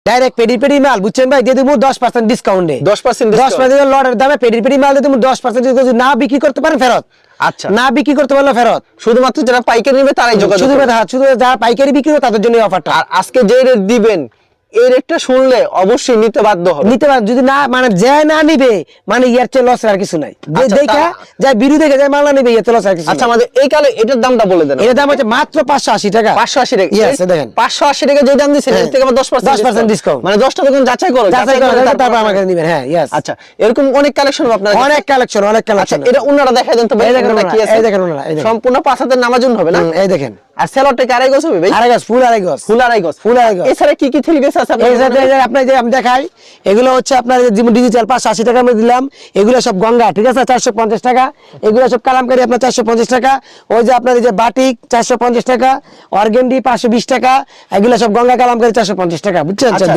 Direct paddy মাল বুঝছেন ভাই, দিয়ে দেবো 10% ডিসকাউন্টে। 10% লটের দামে পেডি মাল দিয়ে দেবো 10% যদি না বিক্রি করতে পারেন ফেরত। আচ্ছা, না বিক্রি করতে পারলে ফেরত। শুধুমাত্র যারা পাইকারি নেবে তারাই যোগাযোগ শুধু করবে। শুধু যারা পাইকারি বিক্রি করবে তাদের জন্য অফারটা। আর আজকে যে রেট দিবেন এই রেটটা শুনলে অবশ্যই নিতে বাধ্য হবে। নিতে পারেন, যদি না মানে যে না নিবে মানে ইয়ার চেয়ে লস আর কিছু নাই। যে আচ্ছা, দেখা যায় বিরু দেখে যায় মাল না নিবে ইয়ার চেয়ে লস আর কিছু আচ্ছা, নাই। আমাদের এই কালে এটার দামটা বলে দেন। এর দাম হচ্ছে মাত্র 580 টাকা। 580 টাকা। Yes, দেখেন 580 টাকা যে দাম দিচ্ছেন এর থেকে আবার 10% ডিসকাউন্ট। মানে 10টা দোকান যাচাই করো, যাচাই করে তারপর আমাকে দিবেন। হ্যাঁ, ইয়েস। আচ্ছা, এরকম অনেক কালেকশন আপনারা অনেক কালেকশন, অনেক আচ্ছা, কালেকশন। এটা উন্নাটা দেখাই দেন তো ভাই। এই দেখেন উন্নাটা কি আছে? এই দেখেন ওনারা, এই দেখেন সম্পূর্ণ 5 হাতের নামাজুন হবে না? এই দেখেন। আর সেলরটা কি আড়াই গজ হবে ভাই? আড়াই গজ, ফুল আড়াই গজ। ফুল আড়াই গজ। ফুল আড়াই গজ। এছাড়া কি কি থ্রি পিস আছে আপনার? এই যে আপনি যে আমি দেখাই, এগুলো হচ্ছে আপনার যেমন ডিজিটাল 580 টাকা আমি দিলাম, এগুলো সব গঙ্গা, ঠিক আছে, 450 টাকা। এগুলো সব কালামকারী আপনার 450 টাকা। ওই যে আপনার এই যে বাটিক 450 টাকা, অর্গেন্ডি 520 টাকা, এগুলো সব গঙ্গা কালামকারী 450 টাকা, বুঝছেন? আচ্ছা।